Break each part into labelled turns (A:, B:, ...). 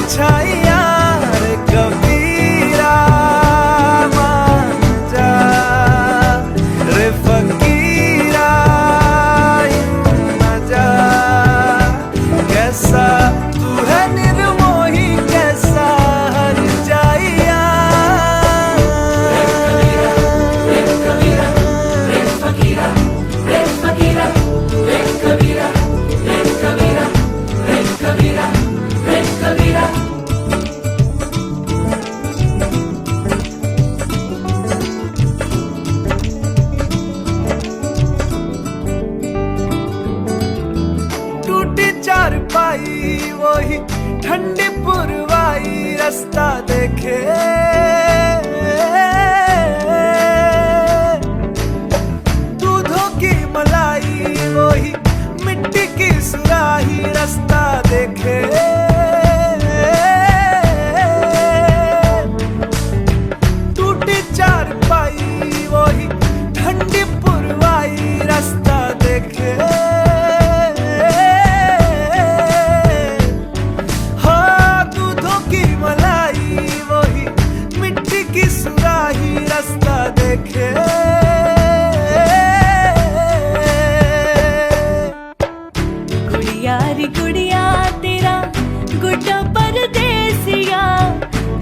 A: परछाइयां रे कबीरा मान जा रे फकीरा यूं न जा। कैसा तू है निर्मोही कैसा हर जाइया। रे कबीरा रे फकीरा रे फकीरा रे कबीरा रे कबीरा रे कबीरा रे कबीरा। टूटी चारपाई वही ठंडी पुरवाई रास्ता देखे। दूधों की मलाई वही मिट्टी की सुराही रास्ता देखे। टूटी चारपाई वही ठंडी पुरवाई रास्ता देखे। हाँ दूधों की मलाई वही मिट्टी की सुराही रास्ता देखे।
B: गुड़िया रे गुड़िया तेरा गुड्डा परदेसिया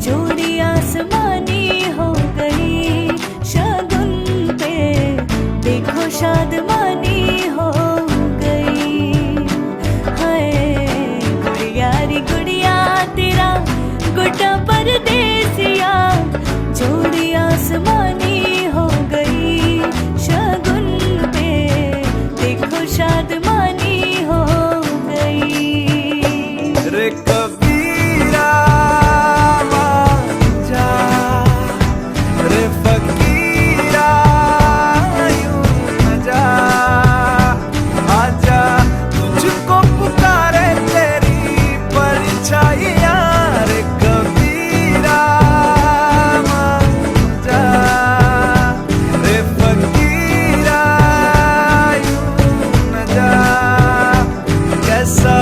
B: जोड़ी आसमानी हो गई शगुन पे देखो शादमानी हो गई। हाय गुड़िया रे गुड़िया तेरा गुड्डा परदेसिया जोड़ी आसमानी हो गई शगुन पे देखो शादमानी हो गई।
A: रे कबीरा मान जा रे फकीरा यूं न जा। आजा तुझको पुकारे तेरी परछाइयां रे कबीरा मान जा रे फकीरा यूं न जा। कैसा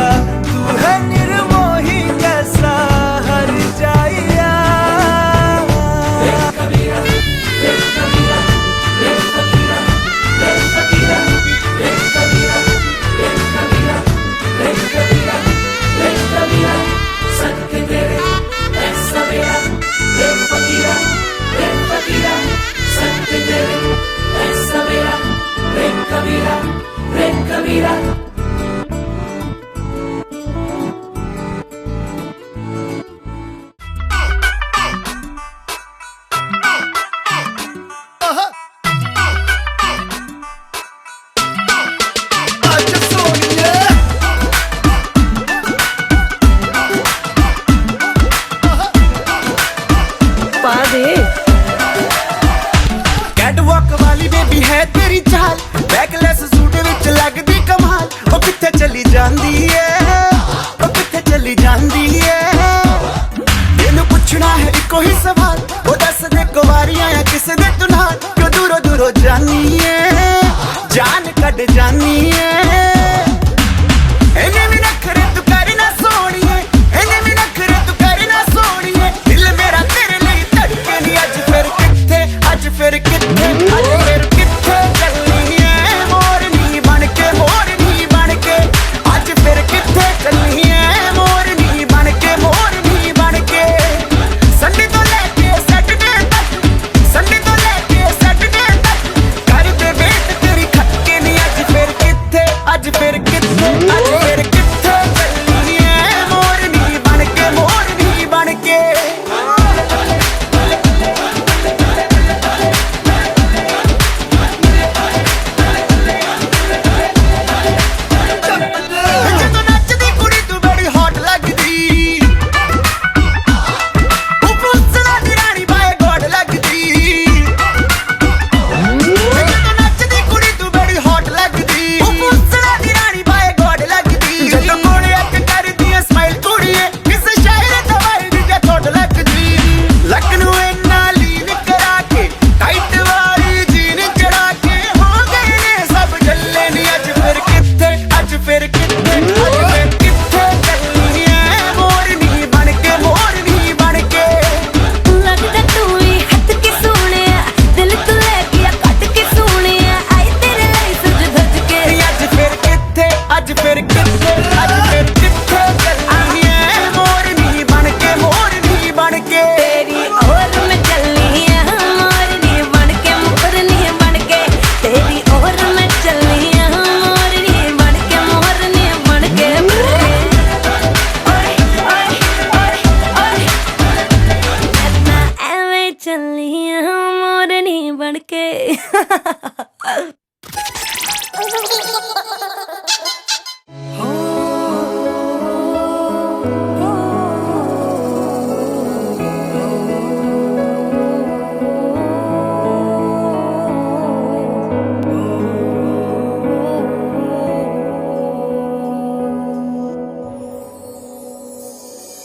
A: तू है निर्मोही कैसा हर जाइया। रे कबीरा रे कबीरा रे फकीरा रे फकीरा रे कबीरा रे कबीरा रे कबीरा रे कबीरा। सत्य तेरे है सवेरा रे फकीरा रे फकीरा। सत्य तेरे है सवेरा रे कबीरा रे कबीरा। आजा सोनिया
B: पा दे
A: कैटवॉक वाली बेबी है तेरी चाल बैकलेस सूट विच लगदी कमाल। ओ किथे चली जांदी है ओ किथे चली जांदी है। तेनू पुछना है इको ही सवाल ओ दस दे कुवारी आया किसे दे तू नाल क्यों दूरों दूरों जानी है जान कड जानी है। इन्हें भी नखरे तू कर ना सोनिए इन्हें भी नखरे तू कर ना सोनिए। दिल मेरा तेरे लिए धड़के नहीं अज फिर किथे अज फिर किथे अज फिर किथे चलनी है मोरनी बन के मोरनी बन के। अज फिर किथे चलनी है मोरनी बन के मोरनी बन के। संडे तो लेके सैटरडे तक संडे तो लेके सैटरडे तक कर दे वेट तेरी खटके नहीं अज फिर किथे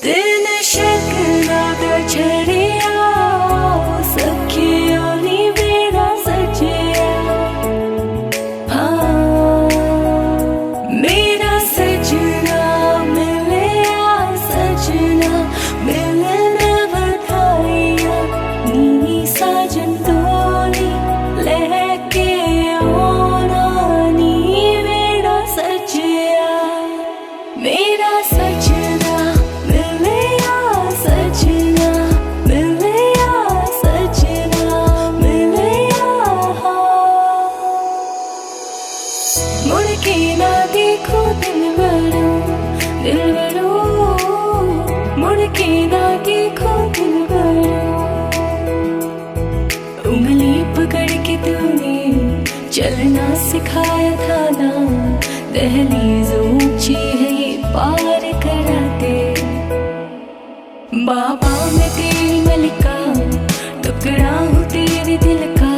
B: दिन शकनाद छड़िया सखियों नी बेड़ा सजिया मेरा सजना मिलिया सजना मिलने बधाइया नी साजन तोनी लेके आना नी बेड़ा सजिया मेरा सजना मिलिया सजना मिलिया सजना मिलिया मुड़ के ना देखो दिलबरो मुड़ के ना देखो दिलबरो उंगली पकड़ के तूने चलना सिखाया था ना दहलीज ऊंची है ये पार करा दे बाबा मैं तेरी मलिका टुकड़ा हूँ तेरे दिल का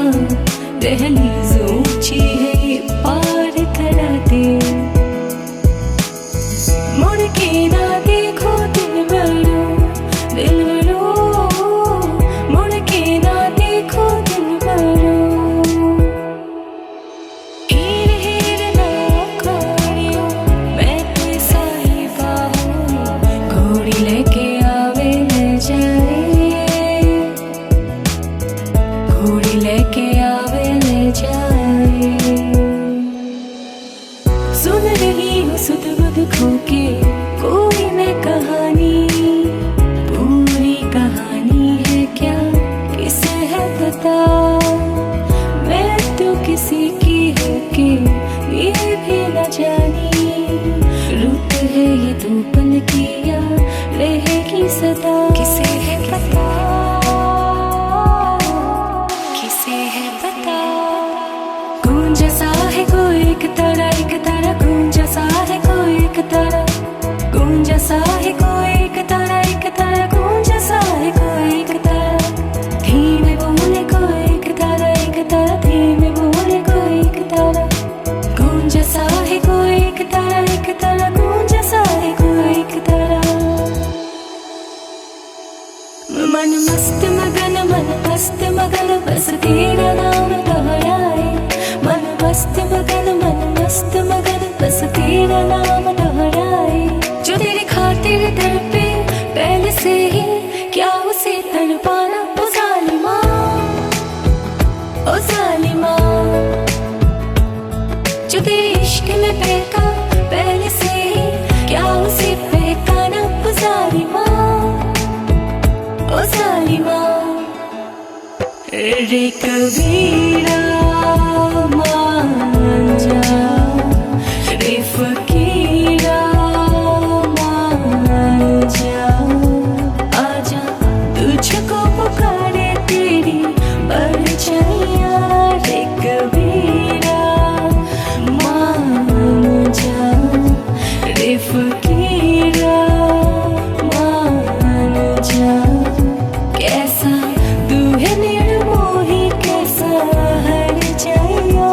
B: दहलीज ऊंची है ये पार करा दे मुड़ के ना देखो दिलबरो मुड़ के ना देखो दिलबरो हीर हीर ना करियो मैं कोई साहिबा हूँ घोड़ी लेके आवे ले जाए घोड़ी लेके आवे ले जाए सुन रही हूँ सुध बुध खोके कोई मैं कहानी पूरी कहानी है क्या किसे है पता मैं तो किसी की हूँ कि ये भी न जानी रुत है ये दो पल की याद रहेगी सदा किसे है पता किसे है पता गूंज सा है कोई एक तारा गूंज सा है कोई एक तारा गूंज सा है कोई एक तारा गूंज सा है कोई एक तारा धीमे बोले कोई एक तारा धीमे बोले कोई एक तारा गूंज सा है कोई एक तारा गूंज सा है कोई एक तारा मन मस्त मगन बस तेरा नाम दोहराए मन मस्त मगन बस तेरा नाम दोहराए जो तेरी खातिर तड़पे पहले से ही क्या उसे तड़पाना ओ जालिमा जो तेरे इश्क में बहका पहले से ही क्या उसे बहकाना ओ जालिमा रे कबीरा मान जा रे फकीरा मान जा आजा तुझको पुकारे तेरी परछाइयाँ रे कबीरा मान जा रे फकीरा मान जा कैसा तू है निर्मोही कैसा हर जाइया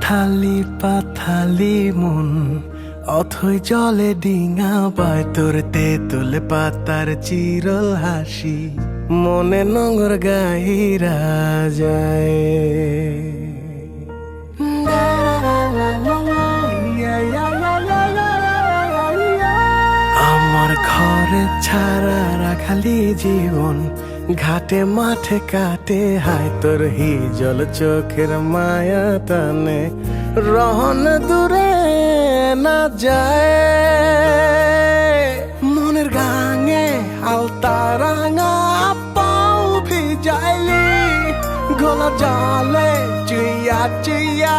C: উথালি পাথালি মন অথই জলে ডিঙা পায় তোর তেঁতুল পাতার চিরল হাসি মনে নোংর গাহিরা যায়। আমার ঘরে ছাড়া রাখালি জীবন ঘাটে মাঠে কাটে হায় তোর হিজল চোখের মায়া টানে রহন দূরে না যায়। মনের গাঙে আলতা রাঙা পাও ভিজাইলি গলা জালে চুইয়া চুইয়া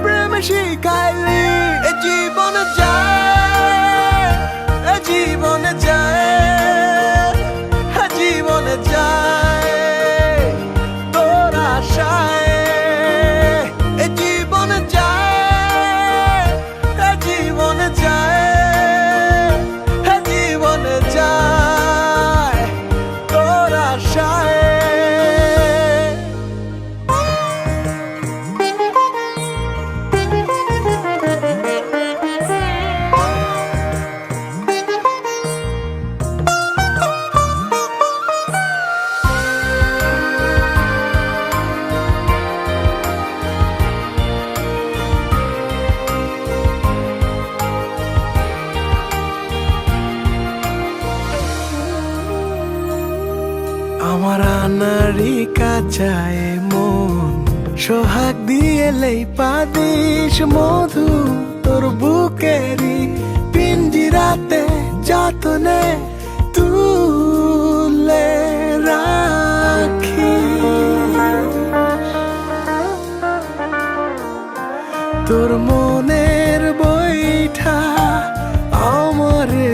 C: প্রেম শিখাইলি জীবন যায় জীবন যায় জীবন যায় তোর আশায় জীবন যায় জীবন যায় জীবন যায় তোর আশায়। আমার আনারি কাচায় মন সোহাগ দিয়ে লেপা দিস মধু তোর বুকেরি পিঞ্জিরাতে যতনে তুলে রাখি তোর মনের বইঠা আমারে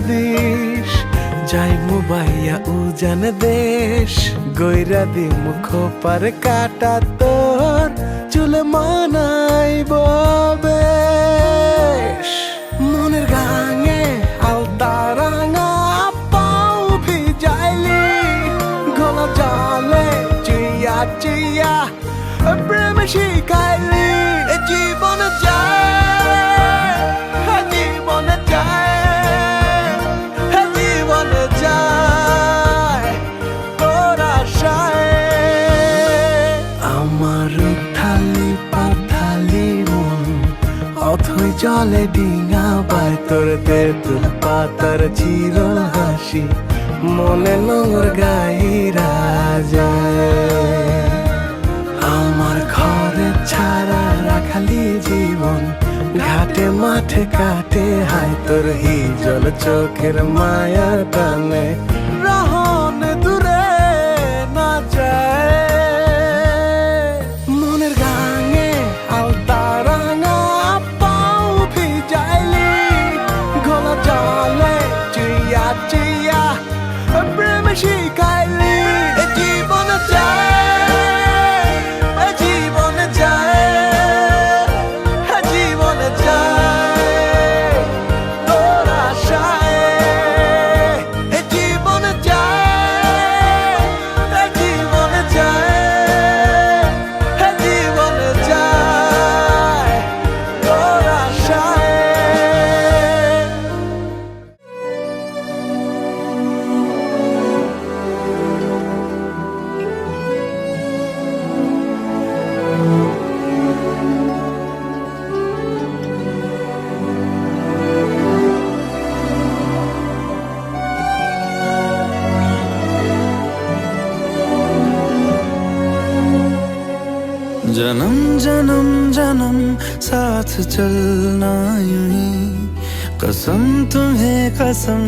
C: দিস যাই মুবাইয়া উজান দেশ গইরা দি মুখ পার কাটা তোর চুল মানাইব বেশ। মনের গাঙে আলতা রাঙা পাও ভিজাইলি গলা জালে চুইয়া চুইয়া প্রেম শিখাইলি জীবন যায় জীবন যায় জীবন যায় তোর আশায়। আমার থালি পাথালি মন অথই জলে ডিঙা বায় তোর তেঁতুল পাতার চিরল হাসি মনে নোংর গাহিরা যায়। আমার ঘরে ছাড়া রাখালি জীবন ঘাটে মাঠে কাটে হায় তোর হিজল চোখের মায়া টানে রহন দূরে না যায়। মনের গাঙে আলতা রাঙা পাও ভিজাইলি গলা জালে চুইয়া চুইয়া প্রেম শিখাইলি জীবন যায় জীবন যায় জীবন যায় তোর আশায় জীবন যায় জীবন যায় জীবন যায় তোর আশায়।
D: जन्म जन्म जन्म साथ चलना यूं ही कसम तुम्हें कसम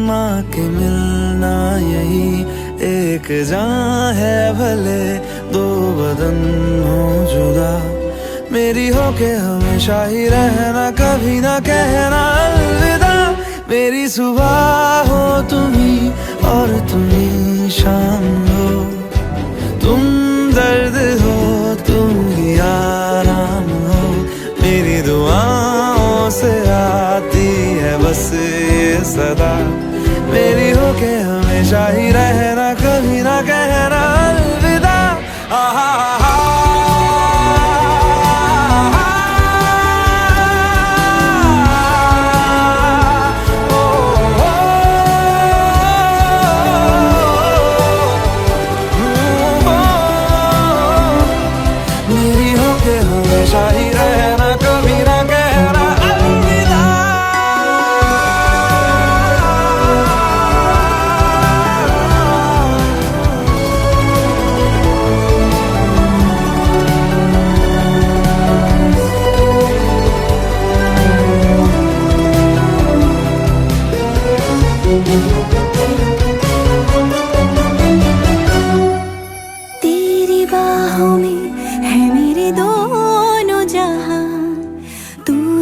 D: माँ के मिलना यही एक जान है भले दो बदन हो जुदा मेरी हो के हमेशा ही रहना कभी ना कहना अलविदा मेरी सुबह हो तुम्ही और तुम्ही शाम हो तुम दर्द हो तुम ही आराम हो मेरी दुआओं से आती है बस ये सदा मेरी हो के हमेशा ही रहना कभी ना कहना अलविदा।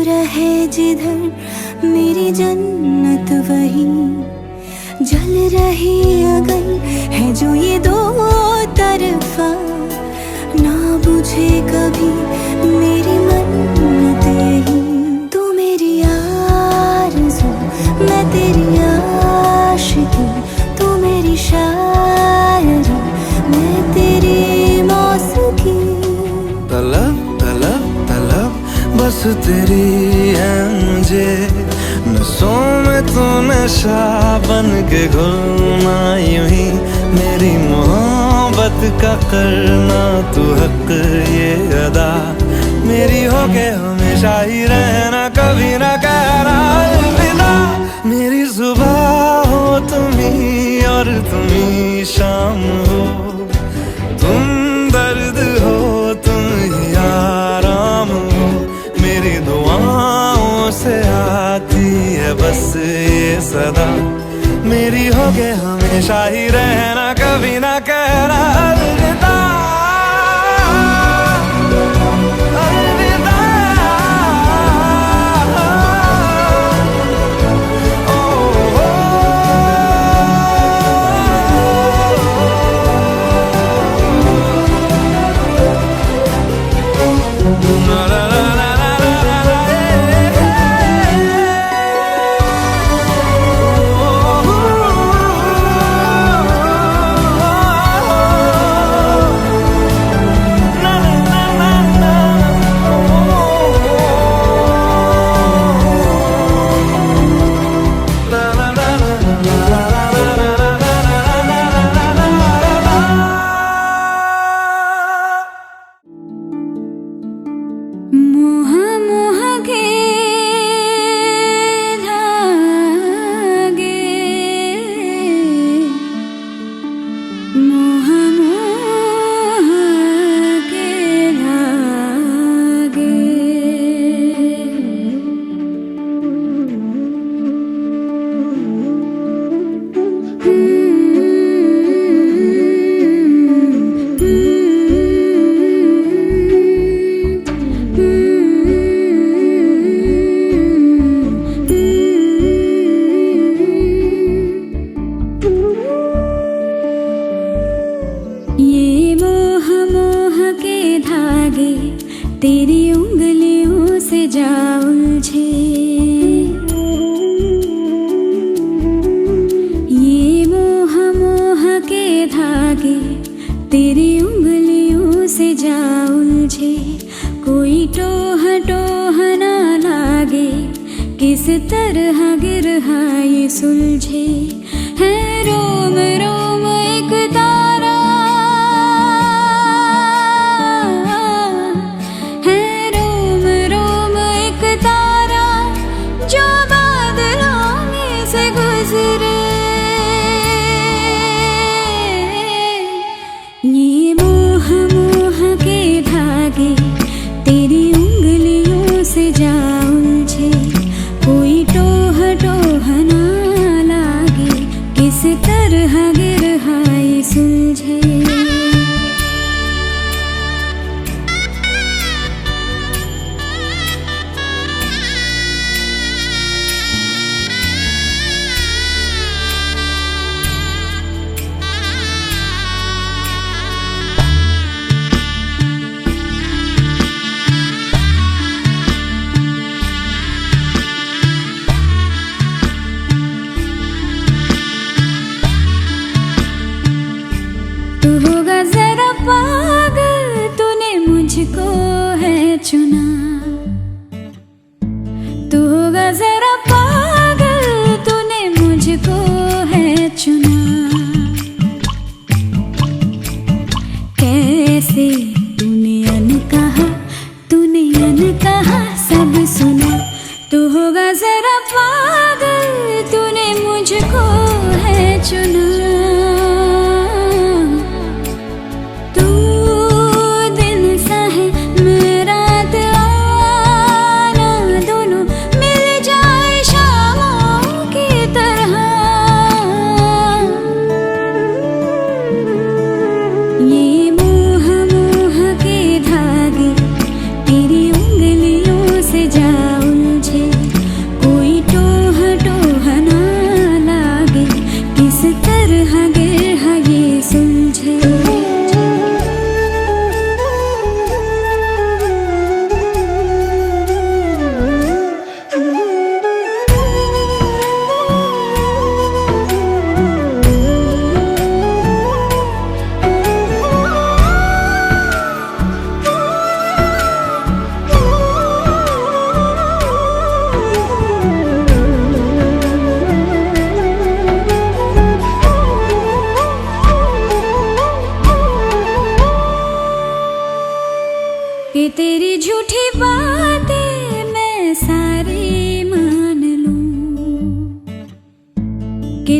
B: रहे जिधर मेरी जन्नत वही, जल रही अगल है जो ये दो तरफा, ना बुझे कभी मेरी मन्नत यही। तू मेरी आरज़ू मैं तेरी आशिकी, तू मेरी शायरी मैं तेरी मौसीकी।
D: तलब तलब तलब बस तेरी है मुझे, नसों में तू नशा बन के घुलना यूं ही, मेरी मोहब्बत का करना तू हक ये अदा, मेरी हो के हमेशा ही रहना कभी ना कहना अलविदा। मेरी सुबह हो तुम ही और तुम ही शाम हो, तुम दर्द हो तुम ही आराम हो, मेरी दुआओं से आती है बस ये सदा, मेरी हो के हमेशा ही रहना कभी ना कहना अलविदा। अलविदा।
B: मोह मोह के धागे, मोह मोह के धागे, ये मोह मोह के धागे तेरी उंगलियों से जा उलझे, ये मोह मोह के धागे तेरी उंगलियों से जा उलझे, कोई टोह टोह ना लागे किस तरह गिरहा ये सुलझे, है रोम रोम एक तारा, है रोम रोम एक तारा जो बादलों में से गुजरे। ये मोह मोह के धागे तेरी उंगलियों से जा उलझे, कोई टोह टोह ना लागे किस तरह गिर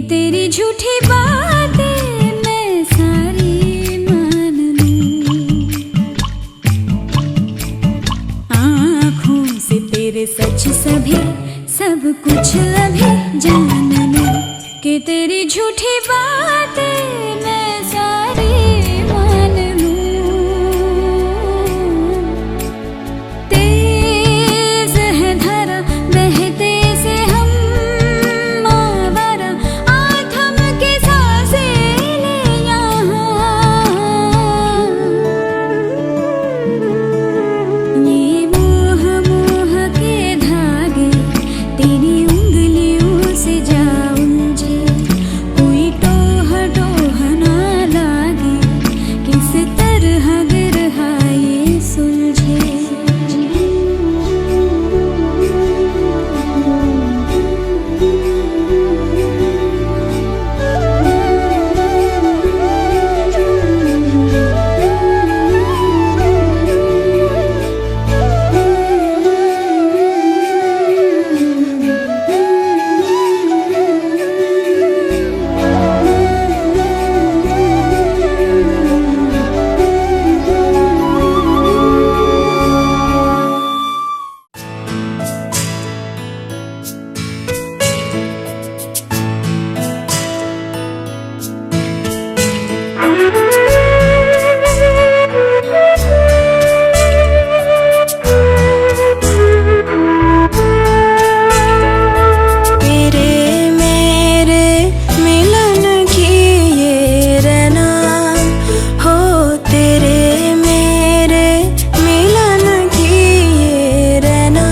B: तेरी झूठी बातें मैं सारी मान लूं, आँखों से तेरे सच सभी सब कुछ अभी जान लूं, कि तेरी झूठी बातें मैं सारी मान लूं। तेज है धारा बहते से हम आवारा, आ थम के सांसें ले यहाँ, ये मोह मोह के धागे तेरी उंगलियों से जा उलझे, कोई टोह टोह ना लागे, किस तरह गिरहा ये सुलझे। तेरे मेरे मिलन की ये रना हो, तेरे मेरे मिलन की ये रना,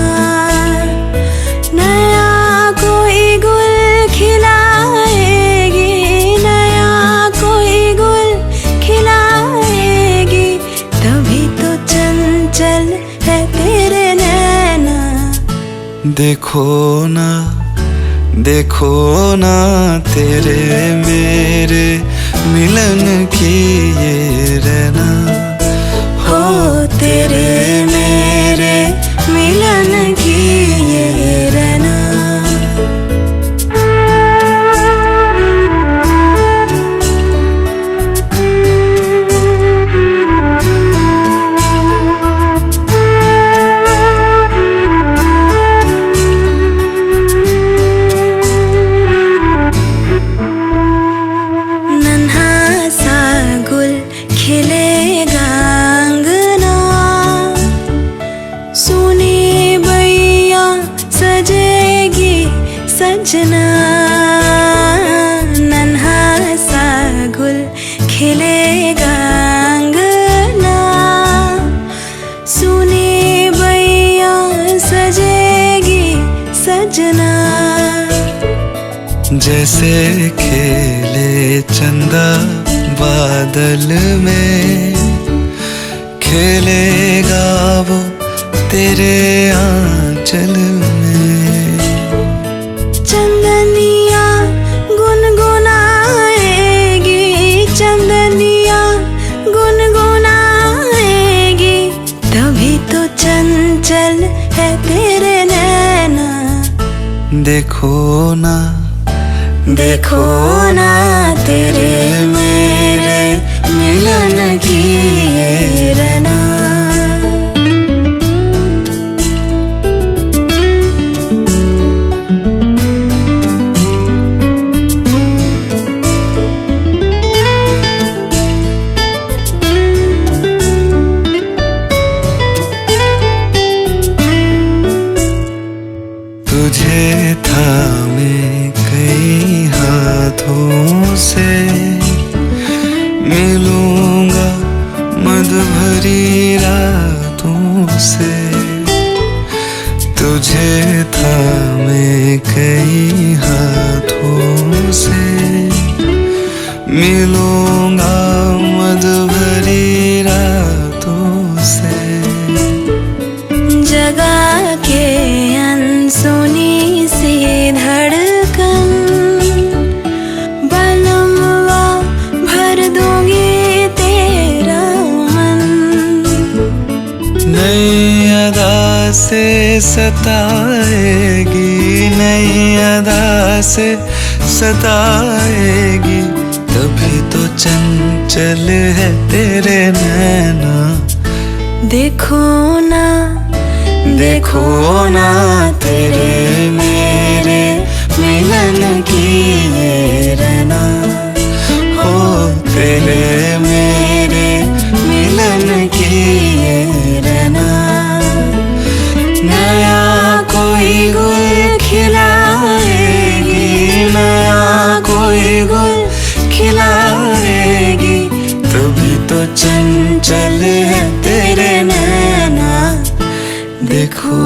B: नया कोई गुल खिलाएगी, नया कोई गुल खिलाएगी, तभी तो चंचल है तेरे नैना।
D: देखो ना, देखो ना, तेरे मेरे मिलन की ये रहना
B: हो, तेरे मेरे मिलन की ये रहना। नन्हा सा गुल खिलेगा अंगना, सुनी बैया सजेगी सजना, नन्हा सा गुल खिलेगा अंगना, सुनी बैया सजेगी सजना।
D: जैसे खेले चंदा बादल में, खेलेगा वो तेरे आंचल में।
B: चंदनिया गुनगुनाएगी, चंदनिया गुनगुनाएगी, तभी तो चंचल है तेरे नैना।
D: देखो ना,
B: देखो ना, तेरे मेरे मिलन की ये रना।
D: तुझे थामे कई हाथों से, मिलूंगा मद भरी रातों से। तुझे थामे कई हाथों से, मिलूंगा मद भरी रातों से।
B: जगा के अनसुनी सी धड़कन, बलमवा भर दूंगी तेरा मन।
D: नई अदा से सताएगी, नई अदा से सताएगी, तभी तो चंचल है तेरे नैना।
B: देखो ना
D: देखो ना तेरे मेरे मिलन की ये रहना, हो तेरे मेरे मिलन की ये रहना। नया कोई गुल खिलाएगी, नया कोई गुल खिलाएगी, तभी तो चंचल है तेरे नैना। देखो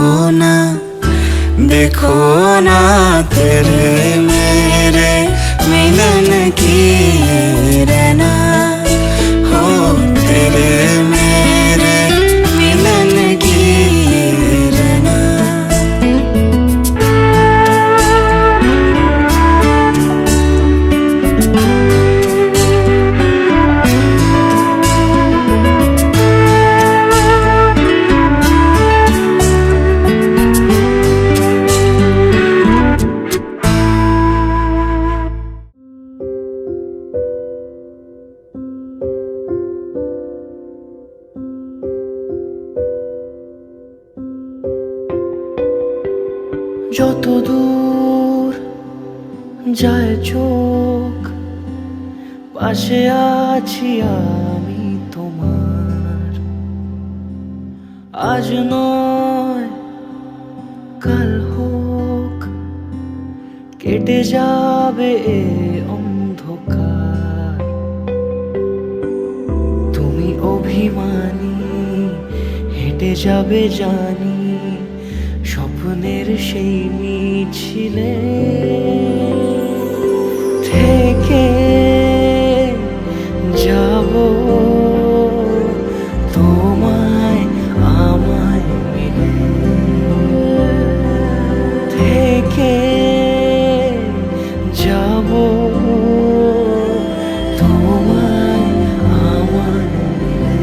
D: ना तेरे मेरे मिलन की ये रहना, हो तेरे मेरे मिलन की ये रहना।
E: যত দূর যায় চোখ, পাশে আছি আমি তোমার। আজ নয় কাল হোক, কেটে যাবে এ অন্ধকার। তুমি অভিমানী হেঁটে যাবে জানি, স্বপ্নের সেই মিছিলে থেকে যাব তোমায় আমায় মিলে, থেকে যাব তোমায় আমায় মিলে।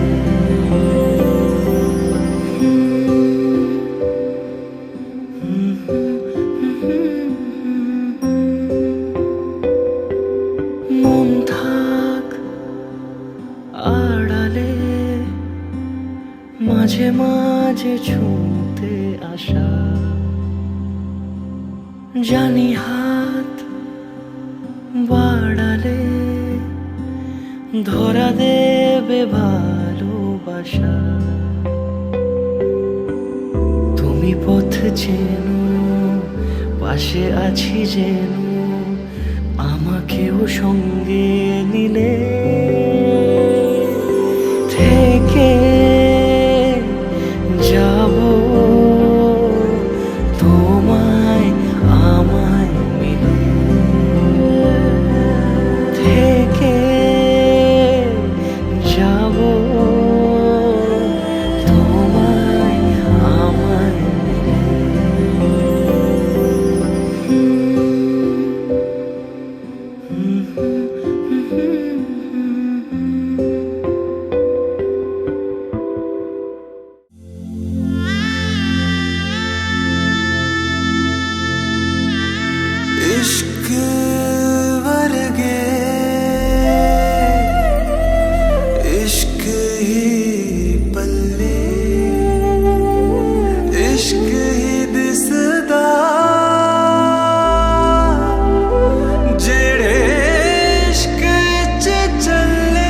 E: মন থাক আড়ালে, মাঝে মাঝে ছুঁতে আসা, জানি হাত বাড়ালে ধরা দেবে ভালোবাসা। তুমি পথ চেনো, পাশে আছি যেন, আমাকেও সঙ্গে নিলে থেকে যাব তোমায় আমায় মিলে, থেকে যাব তোমায় আমায় মিলে।
D: इश्क वर्गे इश्क ही पल्ले, इश्क ही दिसदा जेड़े इश्क च चले।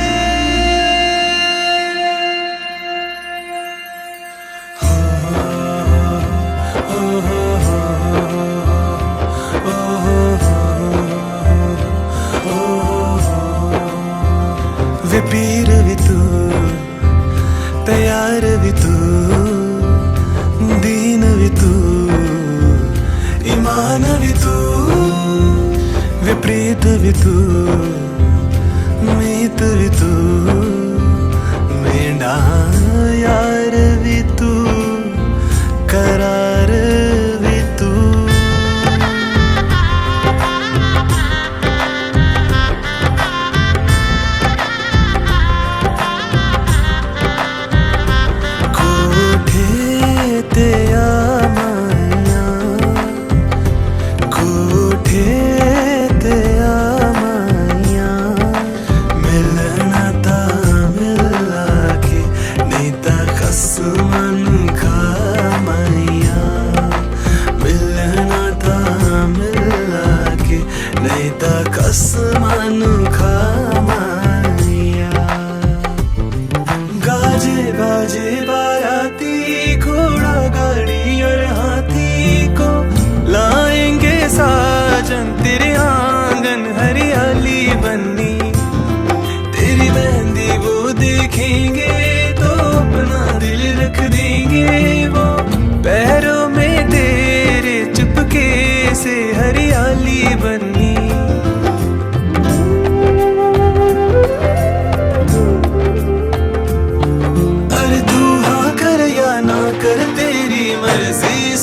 D: वे पीर भी तू, तैयार भी तू, दीन भी तू, ईमान भी तू, वे प्रीत भी तू, मीत भी तू, मेरा यार भी तू, करार भी तू। कोठे ते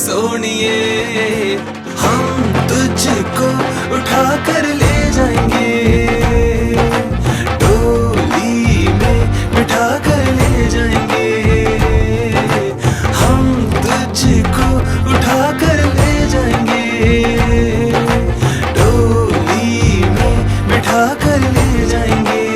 C: सोनिए, हम तुझको उठा कर ले जाएंगे, डोली में बिठा कर ले जाएंगे, हम तुझको उठा कर ले जाएंगे, डोली में बिठा कर ले जाएंगे।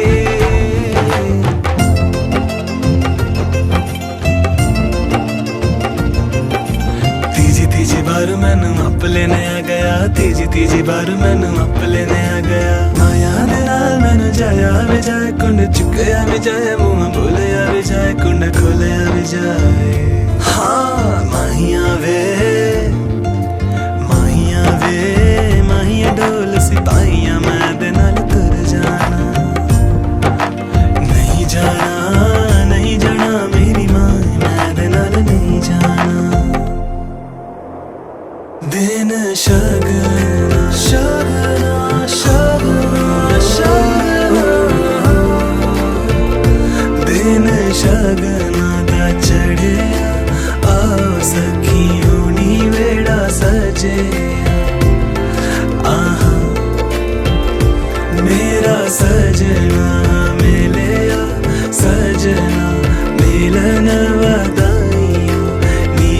C: तीजी बार मैनू अप लेने आ गया, तीजी बार मैनू अप लेने आ गया, माया दे नाल मैनू जाया भी जाए, कुंड चुकया भी जाए, मुंह बोलिया भी जाए, कुंड खोलिया भी जाए। हाँ माहिया वे माहिया डोल सिपाहिया, मैं दे नाल तुर जाना, नहीं जाना मेरी माँ, मैं दे नाल नहीं जाना। दिन शगना शगना शगना शगना, दिन शगना दा चढ़िया, आओ सखी होनी वेड़ा सजे, आहा मेरा सजना मिलिया, सजना मिलन वदाइयों, नी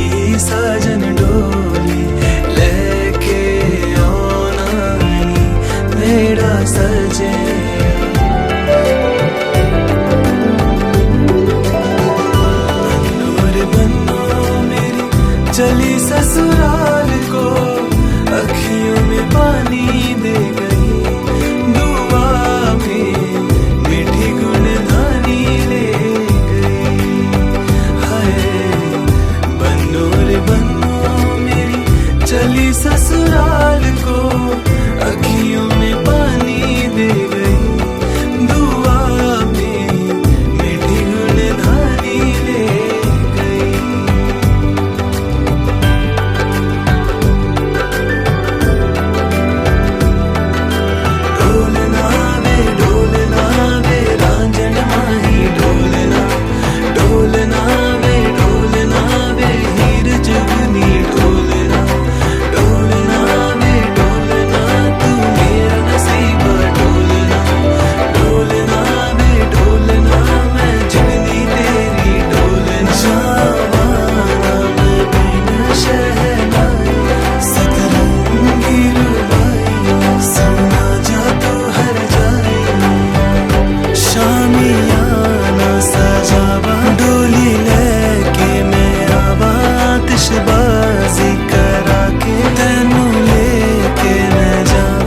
C: साजन डोली लेके आना नी मेरा सजे। बन्नो मेरी चली ससुराल को, अखियों में पानी दे गई, दुआ में मीठी गुणधानी ले गई। हाय बन्नो रे बन्नो मेरी चली ससुराल को, अखियों में पानी दे गई, दुआ में मीठी गुणधानी ले गई। डोलना वे रांझण माही, डोलना वे हीर जुगनी, डोलना वे तू मेरा नसीबा, डोलना वे मैं जुगनी तेरी, डोलना जावाना मैं बिन शहनाई, सतरंगी रुबाई, सुना जा तो हर जाए, शामियाना सजावा, डोली लेके मैं आवा, आतिशबाजी करा के तेनू लेके मैं जावा।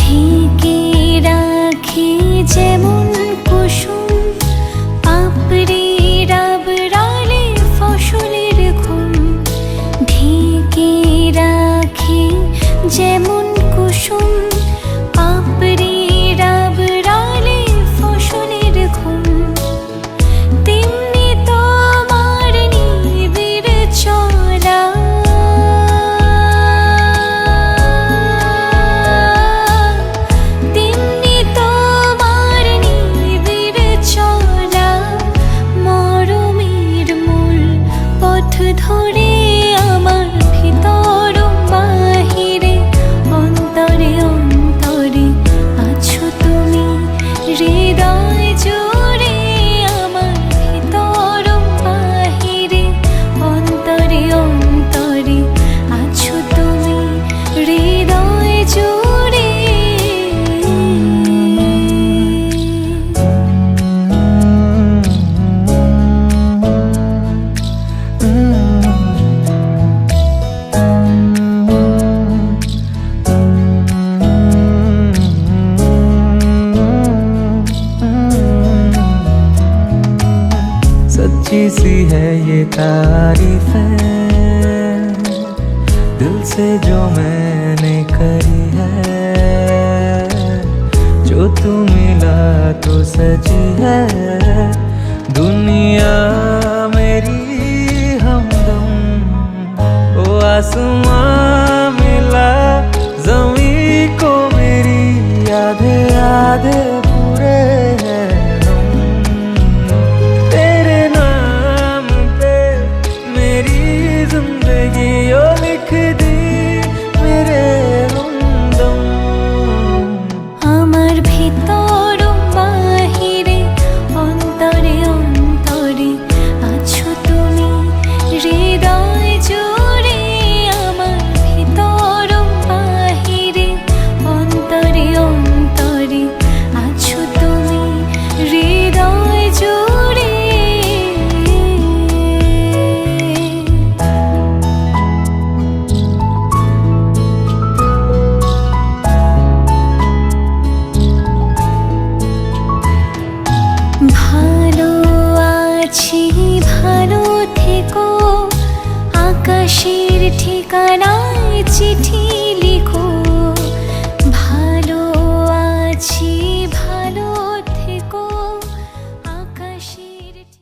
B: ঢেকে রাখি যেমন কুসুম, পাপড়ি রাবড়ালে ফসলের ঘুম, ঢেকে রাখি যেমন কুসুম, পাপড়ি রাবড়ালে ফসলের ঘুম, তেমনি তোমার নিবিড় চলা, তেমনি তোমার নিবিড় চলা, মরমের মূল পথ ধরে আমার ভিতর বাহিরে, অন্তরে অন্তরে আছো তুমি, হৃদয় জুড়ে আমার ভিতর বাহিরে, অন্তরে অন্তরে আছো তুমি, হৃদয় জুড়ে।
E: ये तारीफें दिल से जो मैंने करी है, जो तू मिला तो सजी है दुनिया मेरी हमदम। ओ आसमां मिला ज़मीं को मेरी, आधे आधे पूरे हैं हम। तेरे नाम पे मेरी जिंदगी ओ लिख दी मेरे हमदम।
B: আমার ভিতর বাহিরে অন্তরে অন্তরে আছো তুমি হৃদয় জুড়ে। আমার ভিতর বাহিরে অন্তরে অন্তরে আছো তুমি হৃদয় জুড়ে। ভালো আছি ভালো থেকো, আকাশের ঠিকানায় চিঠি